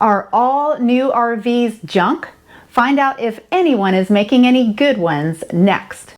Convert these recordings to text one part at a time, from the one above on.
Are all new RVs junk? Find out if anyone is making any good ones next.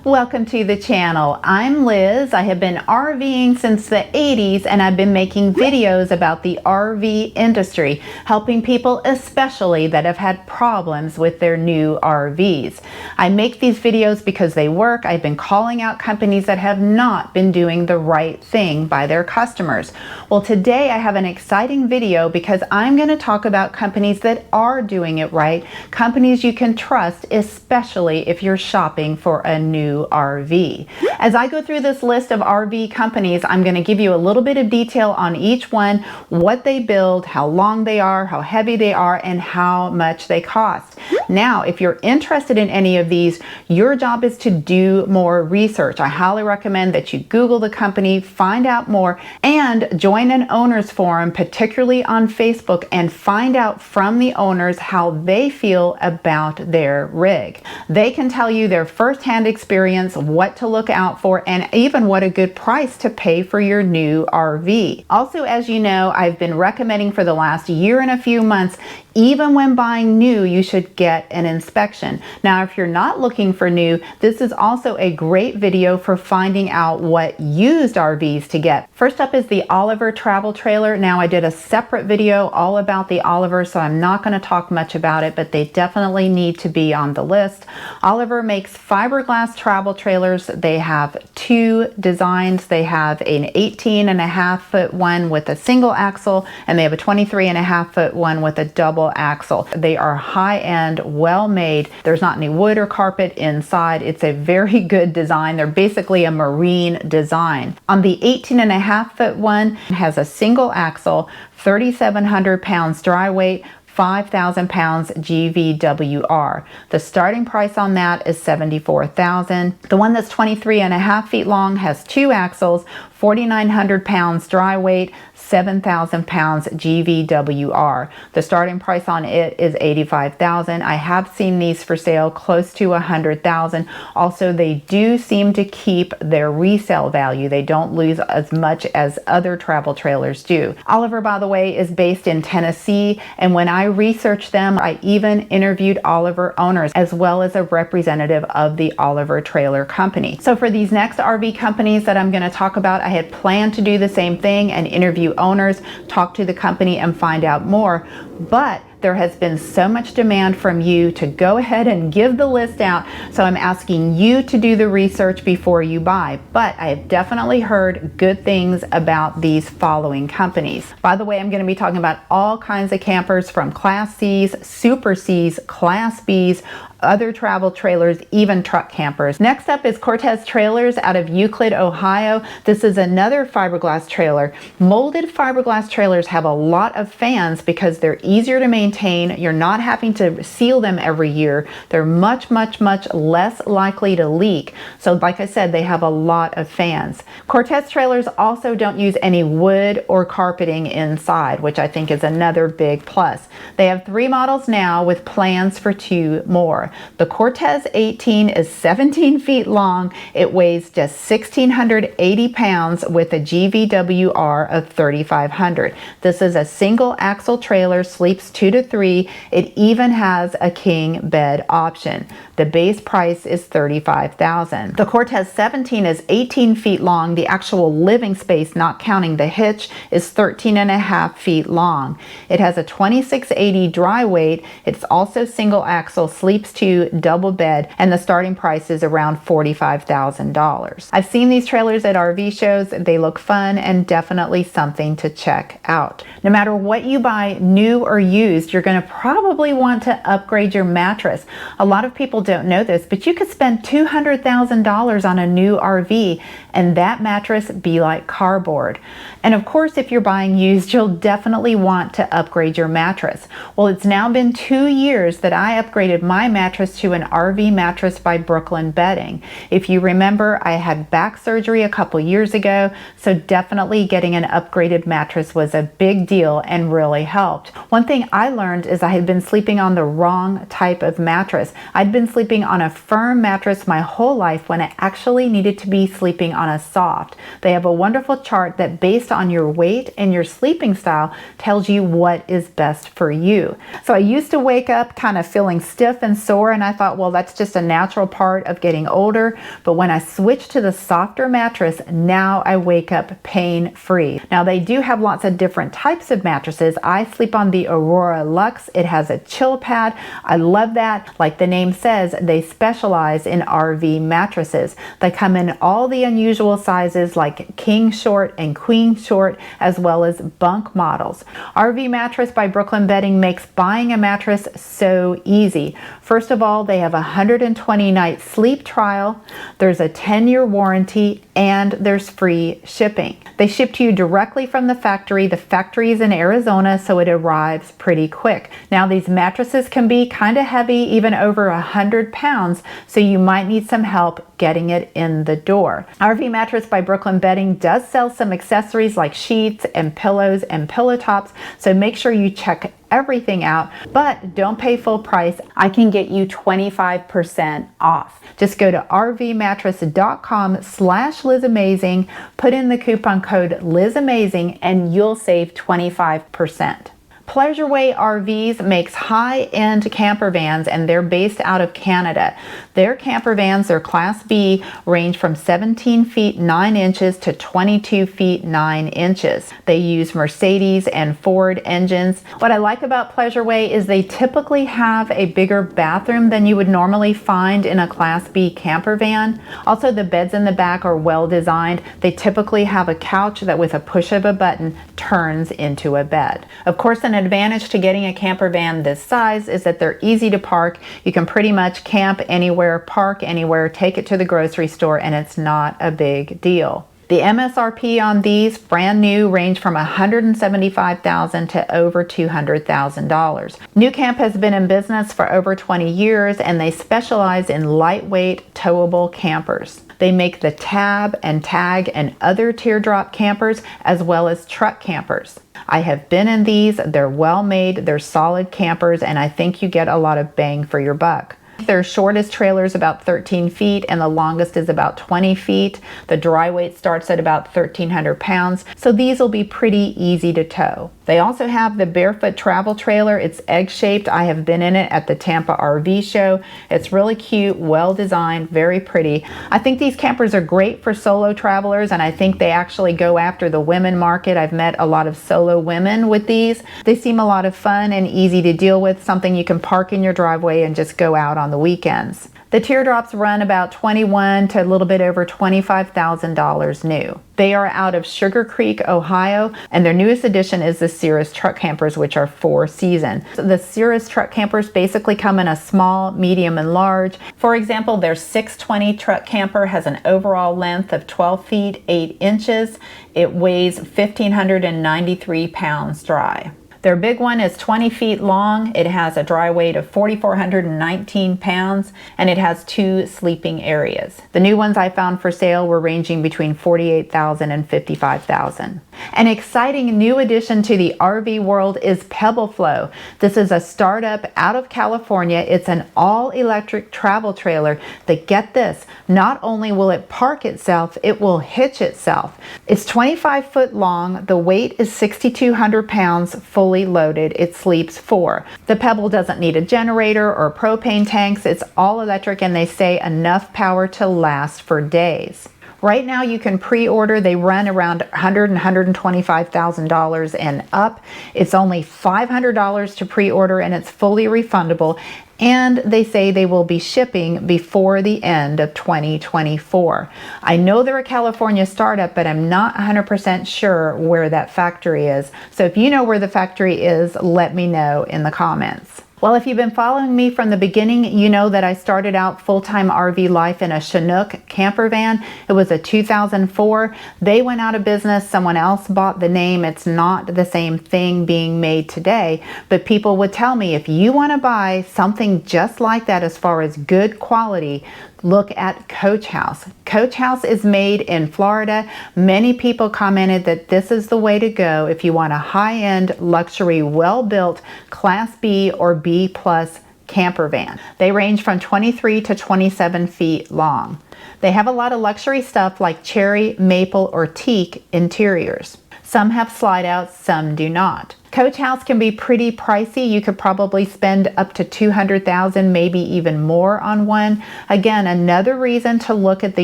Welcome to the channel. I'm Liz. I have been RVing since the 80s and I've been making videos about the RV industry, helping people especially that have had problems with their new RVs. I make these videos because they work. I've been calling out companies that have not been doing the right thing by their customers. Well, today I have an exciting video because I'm going to talk about companies that are doing it right, companies you can trust, especially if you're shopping for a new RV. As I go through this list of RV companies, I'm going to give you a little bit of detail on each one, what they build, how long they are, how heavy they are, and how much they cost. Now, if you're interested in any of these, your job is to do more research. I highly recommend that you Google the company, find out more, and join an owner's forum, particularly on Facebook, and find out from the owners how they feel about their rig. They can tell you their firsthand experience, what to look out for, and even what a good price to pay for your new RV. Also, as you know, I've been recommending for the last year and a few months, even when buying new, you should get an inspection. Now, if you're not looking for new, this is also a great video for finding out what used RVs to get. First up is the Oliver travel trailer. Now, I did a separate video all about the Oliver, so I'm not going to talk much about it, but they definitely need to be on the list. Oliver makes fiberglass travel trailers. They have two designs. They have an 18.5-foot one with a single axle, and they have a 23.5-foot one with a double axle. They are high-end, well-made. There's not any wood or carpet inside. It's a very good design. They're basically a marine design. On the 18.5-foot one, it has a single axle, 3,700 pounds dry weight, 5,000 pounds GVWR. The starting price on that is $74,000. The one that's 23.5 feet long has two axles, 4,900 pounds dry weight, 7,000 pounds GVWR. The starting price on it is $85,000. I have seen these for sale close to $100,000. Also, they do seem to keep their resale value. They don't lose as much as other travel trailers do. Oliver, by the way, is based in Tennessee, and when I researched them, I even interviewed Oliver owners as well as a representative of the Oliver Trailer Company. So for these next RV companies that I'm going to talk about, I had planned to do the same thing and interview owners, talk to the company, and find out more, but there has been so much demand from you to go ahead and give the list out, so I'm asking you to do the research before you buy. But I have definitely heard good things about these following companies. By the way, I'm going to be talking about all kinds of campers from Class C's, Super C's, Class B's, other travel trailers, even truck campers. Next up is Cortes Trailers out of Euclid, Ohio. This is another fiberglass trailer. Molded fiberglass trailers have a lot of fans because they're easier to maintain. You're not having to seal them every year. They're much less likely to leak. So like I said, they have a lot of fans. Cortes Trailers also don't use any wood or carpeting inside, which I think is another big plus. They have 3 models now with plans for 2 more. The Cortes 18 is 17 feet long. It weighs just 1,680 pounds with a GVWR of 3,500. This is a single axle trailer, sleeps 2 to 3. It even has a king bed option. The base price is $35,000. The Cortes 17 is 18 feet long. The actual living space, not counting the hitch, is 13.5 feet long. It has a 2680 dry weight. It's also single axle, sleeps 2, double bed, and the starting price is around $45,000. I've seen these trailers at RV shows. They look fun and definitely something to check out. No matter what you buy, new or used, you're going to probably want to upgrade your mattress. A lot of people don't know this, but you could spend $200,000 on a new RV and that mattress be like cardboard. And of course, if you're buying used, you'll definitely want to upgrade your mattress. Well, it's now been 2 years that I upgraded my mattress to an RV mattress by Brooklyn Bedding. If you remember, I had back surgery a couple years ago, so definitely getting an upgraded mattress was a big deal and really helped. One thing I learned is I had been sleeping on the wrong type of mattress. I'd been sleeping on a firm mattress my whole life when I actually needed to be sleeping on a soft. They have a wonderful chart that, based on your weight and your sleeping style, tells you what is best for you. So I used to wake up kind of feeling stiff and sore, and I thought, well, that's just a natural part of getting older. But when I switched to the softer mattress, now I wake up pain-free. Now, they do have lots of different types of mattresses. I sleep on the Aurora Luxe. It has a chill pad. I love that. Like the name says, they specialize in RV mattresses. They come in all the unusual sizes like king short and queen short, as well as bunk models. RV Mattress by Brooklyn Bedding makes buying a mattress so easy. First of all, they have a 120-night sleep trial. There's a 10-year warranty, and there's free shipping. They ship to you directly from the factory. The factory is in Arizona, so it arrives pretty quick. Now, these mattresses can be kind of heavy, even over 100 pounds, so you might need some help getting it in the door. RV Mattress by Brooklyn Bedding does sell some accessories like sheets and pillows and pillow tops, so make sure you check everything out, but don't pay full price. I can get you 25% off. Just go to rvmattress.com/LizAmazing, put in the coupon code LizAmazing, and you'll save 25%. Pleasureway RVs makes high-end camper vans, and they're based out of Canada. Their camper vans, their Class B, range from 17 feet 9 inches to 22 feet 9 inches. They use Mercedes and Ford engines. What I like about Pleasureway is they typically have a bigger bathroom than you would normally find in a Class B camper van. Also, the beds in the back are well designed. They typically have a couch that, with a push of a button, turns into a bed. Of course, an advantage to getting a camper van this size is that they're easy to park. You can pretty much camp anywhere, park anywhere, take it to the grocery store, and it's not a big deal. The MSRP on these, brand new, range from $175,000 to over $200,000. Nucamp has been in business for over 20 years, and they specialize in lightweight, towable campers. They make the Tab and Tag and other teardrop campers, as well as truck campers. I have been in these. They're well made, they're solid campers, and I think you get a lot of bang for your buck. Their shortest trailer is about 13 feet and the longest is about 20 feet. The dry weight starts at about 1,300 pounds, so these will be pretty easy to tow. They also have the Barefoot travel trailer. It's egg-shaped. I have been in it at the Tampa RV show. It's really cute, well designed, very pretty. I think these campers are great for solo travelers, and I think they actually go after the women market. I've met a lot of solo women with these. They seem a lot of fun and easy to deal with, something you can park in your driveway and just go out on the weekends. The teardrops run about $21,000 to a little bit over $25,000 new. They are out of Sugar Creek, Ohio, and their newest addition is the Cirrus truck campers, which are 4-season. So the Cirrus truck campers basically come in a small, medium, and large. For example, their 620 truck camper has an overall length of 12 feet 8 inches. It weighs 1,593 pounds dry. Their big one is 20 feet long. It has a dry weight of 4,419 pounds, and it has 2 sleeping areas. The new ones I found for sale were ranging between $48,000 and $55,000. An exciting new addition to the RV world is Pebble Flow. This is a startup out of California. It's an all-electric travel trailer that, get this, not only will it park itself, it will hitch itself. It's 25 foot long. The weight is 6,200 pounds, fully loaded. It sleeps 4. The Pebble doesn't need a generator or propane tanks. It's all electric, and they say enough power to last for days. Right now you can pre-order. They run around $100,000 and $125,000 and up. It's only $500 to pre-order, and it's fully refundable. And they say they will be shipping before the end of 2024. I know they're a California startup, but I'm not 100% sure where that factory is. So if you know where the factory is, let me know in the comments. Well, if you've been following me from the beginning, you know that I started out full-time RV life in a Chinook camper van. It was a 2004. They went out of business. Someone else bought the name. It's not the same thing being made today, but people would tell me, if you want to buy something just like that as far as good quality, look at Coach House. Coach House is made in Florida. Many people commented that this is the way to go if you want a high-end, luxury, well-built Class B or B plus camper van. They range from 23 to 27 feet long. They have a lot of luxury stuff like cherry, maple, or teak interiors. Some have slide outs, some do not. Coach House can be pretty pricey. You could probably spend up to $200,000, maybe even more on one. Again, another reason to look at the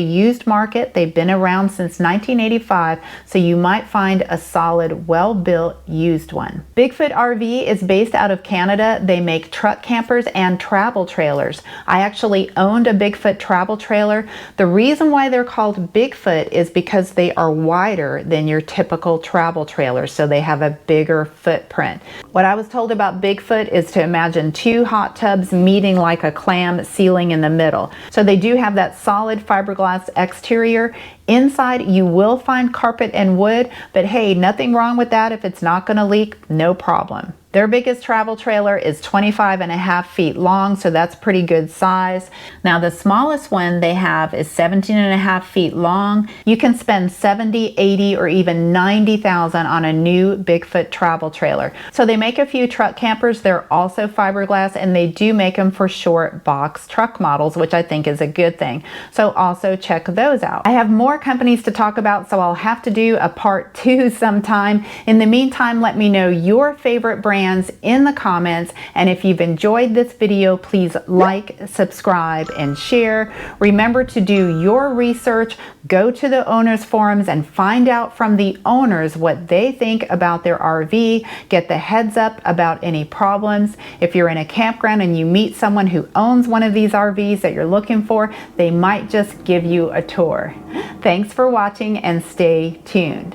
used market. They've been around since 1985, so you might find a solid, well-built used one. Bigfoot RV is based out of Canada. They make truck campers and travel trailers. I actually owned a Bigfoot travel trailer. The reason why they're called Bigfoot is because they are wider than your typical travel trailers, so they have a bigger footprint. What I was told about Bigfoot is to imagine two hot tubs meeting like a clam ceiling in the middle. So they do have that solid fiberglass exterior. Inside you will find carpet and wood, but hey, nothing wrong with that. If it's not going to leak, no problem. Their biggest travel trailer is 25.5 feet long, so that's pretty good size. Now the smallest one they have is 17.5 feet long. You can spend $70,000, $80,000, or even $90,000 on a new Bigfoot travel trailer. So they make a few truck campers. They're also fiberglass, and they do make them for short box truck models, which I think is a good thing. So also check those out. I have more companies to talk about, so I'll have to do a part 2 sometime. In the meantime, let me know your favorite brands in the comments, and if you've enjoyed this video, please like, subscribe, and share. Remember to do your research. Go to the owners forums and find out from the owners what they think about their RV. Get the heads up about any problems. If you're in a campground and you meet someone who owns one of these RVs that you're looking for, they might just give you a tour. Thanks for watching and stay tuned.